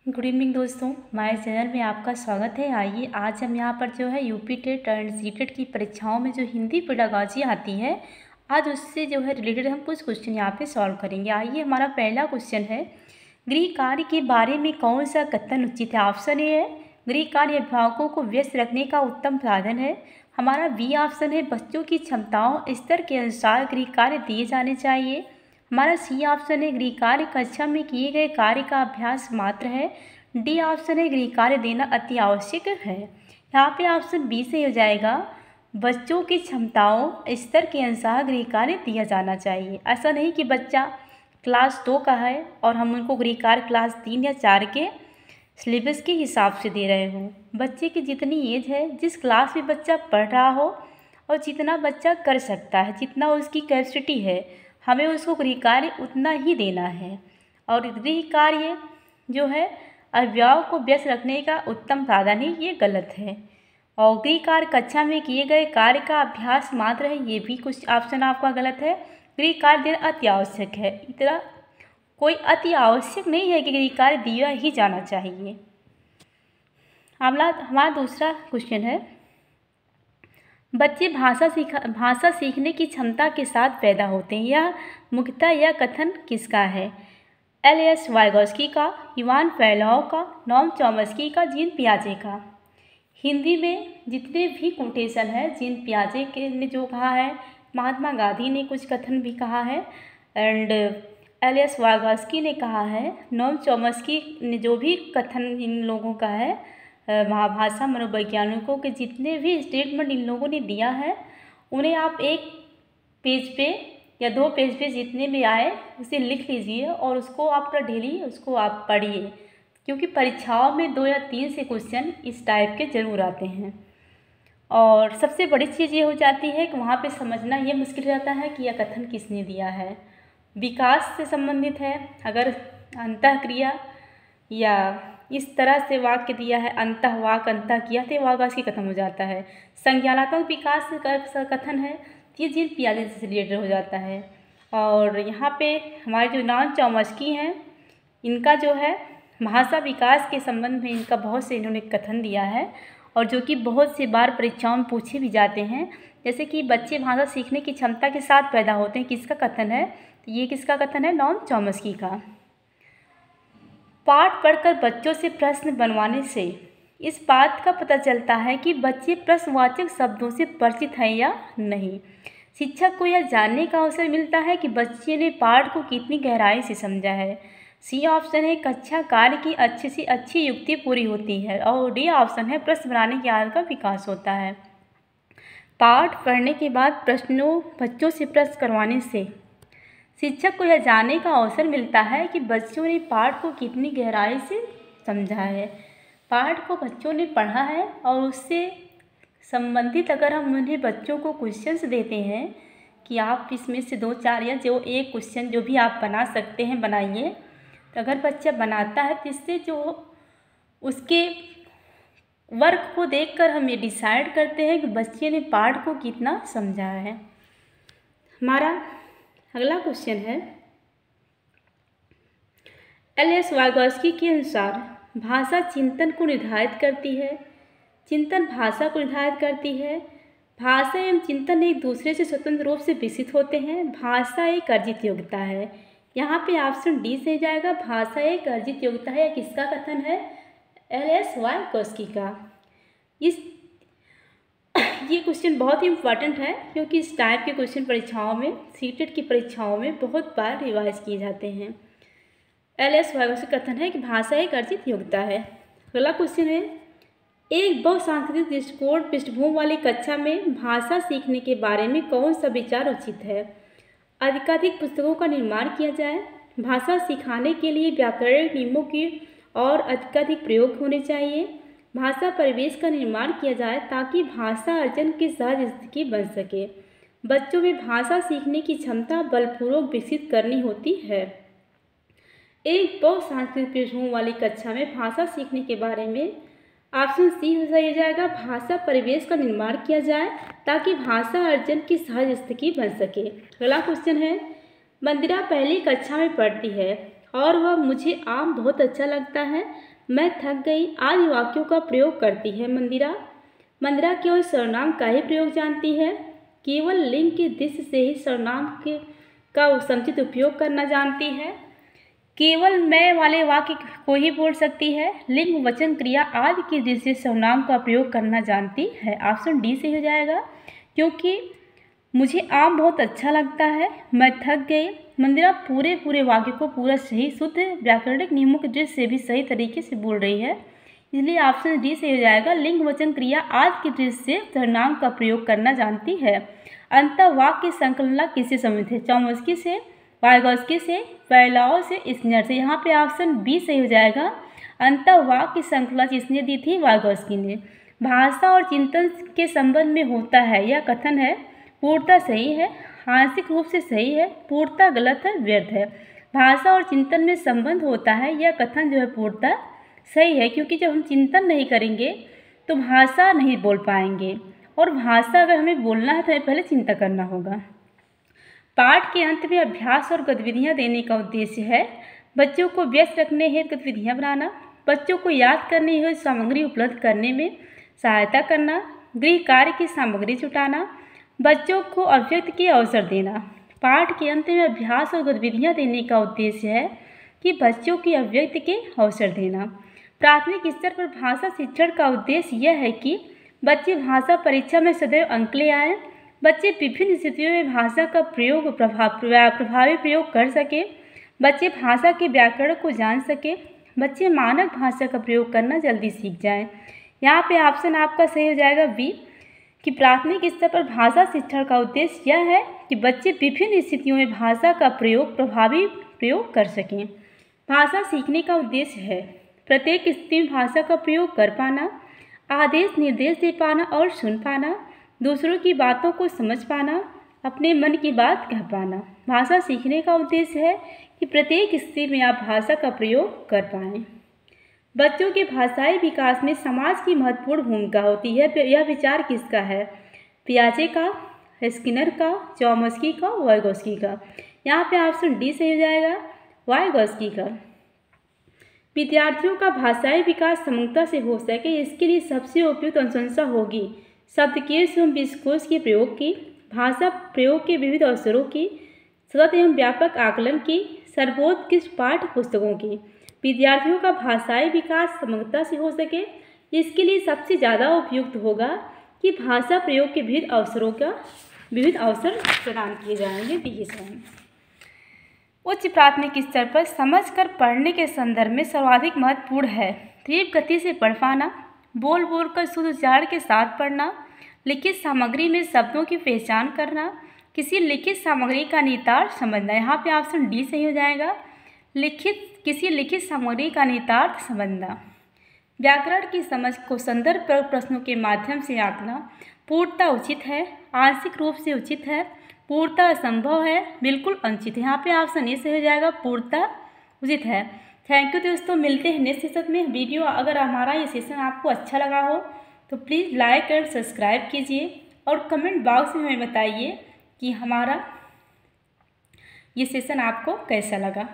Good evening दोस्तों, हमारे channel में आपका स्वागत है। आइए आज हम यहाँ पर जो है यूपी टेट एंड सीटेट की परीक्षाओं में जो हिंदी पेडागॉजी आती है, आज उससे जो है रिलेटेड हम कुछ क्वेश्चन यहाँ पे सॉल्व करेंगे। आइए हमारा पहला क्वेश्चन है, गृह कार्य के बारे में कौन सा कथन उचित है। ऑप्शन ए है गृह कार्य अभिभावकों को व्यस्त रखने का उत्तम साधन है। हमारा बी ऑप्शन है बच्चों की क्षमताओं स्तर के अनुसार गृह कार्य दिए जाने चाहिए। हमारा सी ऑप्शन है गृह कार्य कक्षा में किए गए कार्य का अभ्यास मात्र है। डी ऑप्शन है गृह कार्य देना अति आवश्यक है। यहाँ पे ऑप्शन बी से हो जाएगा बच्चों की क्षमताओं स्तर के अनुसार गृह कार्य दिया जाना चाहिए। ऐसा नहीं कि बच्चा क्लास 2 का है और हम उनको गृह कार्य क्लास 3 या 4 के सिलेबस के हिसाब से दे रहे हों। बच्चे की जितनी एज है, जिस क्लास में बच्चा पढ़ रहा हो और जितना बच्चा कर सकता है, जितना उसकी कैपेसिटी है, हमें उसको गृह कार्य उतना ही देना है। और गृह कार्य जो है अभिभावक को व्यस्त रखने का उत्तम साधन है, ये गलत है। और गृह कार्य कक्षा में किए गए कार्य का अभ्यास मात्र है, ये भी कुछ ऑप्शन आपका गलत है। गृह कार्य देना अति आवश्यक है, इतना कोई अति आवश्यक नहीं है कि गृह कार्य दिया ही जाना चाहिए। हमारा दूसरा क्वेश्चन है, बच्चे भाषा सीखने की क्षमता के साथ पैदा होते हैं, यह मुख्यतः यह कथन किसका है। एल.एस. वाइगोस्की का, इवान फैलोव का, नॉम चॉम्स्की का, जीन पियाजे का। हिंदी में जितने भी कोटेशन है, जीन पियाजे के ने जो कहा है, महात्मा गांधी ने कुछ कथन भी कहा है एंड एल.एस. वाइगोस्की ने कहा है, नॉम चॉम्स्की ने जो भी कथन इन लोगों का है, भाषा मनोवैज्ञानिकों के जितने भी स्टेटमेंट इन लोगों ने दिया है, उन्हें आप एक पेज पे या 2 पेज पे जितने भी आए उसे लिख लीजिए और उसको आप डेली उसको आप पढ़िए, क्योंकि परीक्षाओं में 2 या 3 से क्वेश्चन इस टाइप के ज़रूर आते हैं। और सबसे बड़ी चीज़ ये हो जाती है कि वहाँ पे समझना ये मुश्किल रहता है कि यह कथन किसने दिया है। विकास से संबंधित है, अगर अंतःक्रिया या इस तरह से वाक्य दिया है, अंतः वाक अंतः किया, तो वाक्य खत्म हो जाता है। संज्ञानात्मक विकास का कथन है, ये जीन पियाजे से रिलेटेड हो जाता है। और यहाँ पे हमारे जो नॉम चॉम्स्की हैं, इनका जो है भाषा विकास के संबंध में इनका बहुत से इन्होंने कथन दिया है और जो कि बहुत से बार परीक्षाओं में पूछे भी जाते हैं। जैसे कि बच्चे भाषा सीखने की क्षमता के साथ पैदा होते हैं, किसका कथन है, तो ये किसका कथन है, नॉम चॉम्स्की का। पाठ पढ़कर बच्चों से प्रश्न बनवाने से इस बात का पता चलता है कि बच्चे प्रश्नवाचक शब्दों से परिचित हैं या नहीं। शिक्षक को यह जानने का अवसर मिलता है कि बच्चे ने पाठ को कितनी गहराई से समझा है। सी ऑप्शन है कक्षा कार्य की अच्छी से अच्छी युक्ति पूरी होती है। और डी ऑप्शन है प्रश्न बनाने की आदत का विकास होता है। पाठ पढ़ने के बाद बच्चों से प्रश्न करवाने से शिक्षक को यह जानने का अवसर मिलता है कि बच्चों ने पाठ को कितनी गहराई से समझा है। पाठ को बच्चों ने पढ़ा है और उससे संबंधित अगर हम उन्हें बच्चों को क्वेश्चंस देते हैं कि आप इसमें से 2 4 या जो एक क्वेश्चन जो भी आप बना सकते हैं बनाइए, तो अगर बच्चा बनाता है तो इससे जो उसके वर्क को देखकर हम ये डिसाइड करते हैं कि बच्चे ने पाठ को कितना समझा है। हमारा अगला क्वेश्चन है, एल.एस. वाइगोस्की के अनुसार भाषा चिंतन को निर्धारित करती है, चिंतन भाषा को निर्धारित करती है। भाषा एवं चिंतन एक दूसरे से स्वतंत्र रूप से विकसित होते हैं। भाषा एक अर्जित योग्यता है। यहाँ पे ऑप्शन डी से जाएगा, भाषा एक अर्जित योग्यता है। किसका कथन है, एल.एस. वाइगोस्की का। ये क्वेश्चन बहुत ही इम्पॉर्टेंट है, क्योंकि इस टाइप के क्वेश्चन परीक्षाओं में, सीटेट की परीक्षाओं में बहुत बार रिवाइज किए जाते हैं। एल.एस. वाइगोस्की का कथन है कि भाषा एक अर्जित योग्यता है। अगला क्वेश्चन है, एक बहुसांस्कृतिक दृष्टिकोण पृष्ठभूमि वाली कक्षा में भाषा सीखने के बारे में कौन सा विचार उचित है। अधिकाधिक पुस्तकों का निर्माण किया जाए, भाषा सिखाने के लिए व्याकरणिक नियमों की और अधिकाधिक प्रयोग होने चाहिए, भाषा परिवेश का निर्माण किया जाए ताकि भाषा अर्जन की सहज स्थिति बन सके, बच्चों में भाषा सीखने की क्षमता बलपूर्वक विकसित करनी होती है। एक बहुसांस्कृतिक पृष्ठभूमि वाली कक्षा में भाषा सीखने के बारे में ऑप्शन सी हो जाएगा, भाषा परिवेश का निर्माण किया जाए ताकि भाषा अर्जन की सहज स्थिति बन सके। अगला क्वेश्चन है, मंदिरा पहली कक्षा में पढ़ती है और वह मुझे आम बहुत अच्छा लगता है। मैं थक गई आदि वाक्यों का प्रयोग करती है मंदिरा। मंदिरा केवल सर्वनाम का ही प्रयोग जानती है, केवल लिंग की दृष्टि से ही सर्वनाम का समुचित उपयोग करना जानती है, केवल मैं वाले वाक्य को ही बोल सकती है, लिंग वचन क्रिया आदि की दृष्टि से सर्वनाम का प्रयोग करना जानती है। ऑप्शन डी सही हो जाएगा, क्योंकि मुझे आम बहुत अच्छा लगता है, मैं थक गई। मंदिरा पूरे वाक्य को पूरा सही शुद्ध व्याकरणिक नियमों की दृष्टि से भी सही तरीके से बोल रही है, इसलिए ऑप्शन डी सही हो जाएगा। लिंग वचन क्रिया आदि की दृष्टि से सर्वनाम का प्रयोग करना जानती है। अंतः वाक्य संकलना किससे संबंधित है? चॉम्स्की से, वाइगॉस्की से, फैलाओ से, स्किनर से। यहाँ पे ऑप्शन बी सही हो जाएगा। अंतः वाक्य संकलना किसने दी थी? वाइगॉस्की ने। भाषा और चिंतन के संबंध में होता है यह कथन है, पूर्णतः सही है, आंशिक रूप से सही है, पूर्णतः गलत है, व्यर्थ है। भाषा और चिंतन में संबंध होता है यह कथन जो है पूर्णतः सही है, क्योंकि जब हम चिंतन नहीं करेंगे तो भाषा नहीं बोल पाएंगे, और भाषा अगर हमें बोलना है तो हमें पहले चिंता करना होगा। पाठ के अंत में अभ्यास और गतिविधियाँ देने का उद्देश्य है बच्चों को व्यस्त रखने हेतु गतिविधियाँ बनाना, बच्चों को याद करने हेतु सामग्री उपलब्ध करने में सहायता करना, गृह कार्य की सामग्री जुटाना, बच्चों को अभिव्यक्ति के अवसर देना। पाठ के अंत में अभ्यास और गतिविधियाँ देने का उद्देश्य है कि बच्चों की अभिव्यक्ति के अवसर देना। प्राथमिक स्तर पर भाषा शिक्षण का उद्देश्य यह है कि बच्चे भाषा परीक्षा में सदैव अंक ले आएँ, बच्चे विभिन्न स्थितियों में भाषा का प्रयोग प्रभावी प्रयोग कर सके, बच्चे भाषा के व्याकरण को जान सके, बच्चे मानक भाषा का प्रयोग करना जल्दी सीख जाएं। यहाँ पे ऑप्शन आपका सही हो जाएगा बी, कि प्राथमिक स्तर पर भाषा शिक्षण का उद्देश्य यह है कि बच्चे विभिन्न स्थितियों में भाषा का प्रभावी प्रयोग कर सकें। भाषा सीखने का उद्देश्य है प्रत्येक स्थिति में भाषा का प्रयोग कर पाना, आदेश निर्देश दे पाना और सुन पाना, दूसरों की बातों को समझ पाना, अपने मन की बात कह पाना। भाषा सीखने का उद्देश्य है कि प्रत्येक स्थिति में आप भाषा का प्रयोग कर पाएँ। बच्चों के भाषाई विकास में समाज की महत्वपूर्ण भूमिका होती है, यह विचार किसका है? पियाजे का, स्किनर का, चॉम्स्की का, वाइगॉस्की का। यहाँ पे ऑप्शन डी सही हो जाएगा, वाइगॉस्की का। विद्यार्थियों का भाषाई विकास समग्रता से हो सके इसके लिए सबसे उपयुक्त अनुशंसा होगी शब्दकोश एवं विश्वकोश के प्रयोग की, भाषा प्रयोग के विविध अवसरों की, सतत एवं व्यापक आकलन की, सर्वोत्कृष्ट पाठ्य पुस्तकों की। विद्यार्थियों का भाषाई विकास समग्रता से हो सके इसके लिए सबसे ज़्यादा उपयुक्त होगा कि भाषा प्रयोग के विविध अवसर प्रदान किए जाएंगे, दिए जाएंगे। उच्च प्राथमिक स्तर पर समझकर पढ़ने के संदर्भ में सर्वाधिक महत्वपूर्ण है तीव्र गति से पढ़ पाना, बोल कर शुद्ध उच्चारण के साथ पढ़ना, लिखित सामग्री में शब्दों की पहचान करना, किसी लिखित सामग्री का निहितार्थ समझना। यहाँ पे ऑप्शन डी सही हो जाएगा, किसी लिखित सामग्री का निहितार्थ समझना। व्याकरण की समझ को संदर्भ प्रश्नों के माध्यम से आंकना पूर्णतः उचित है, आंशिक रूप से उचित है, पूर्णतः असंभव है, बिल्कुल अनुचित है। यहाँ पे ऑप्शन ए से हो जाएगा, पूर्णतः उचित है। थैंक यू दोस्तों, मिलते हैं नेक्स्ट सेशन में। वीडियो अगर हमारा ये सेशन आपको अच्छा लगा हो तो प्लीज़ लाइक एंड सब्सक्राइब कीजिए और कमेंट बॉक्स में हमें बताइए कि हमारा ये सेशन आपको कैसा लगा।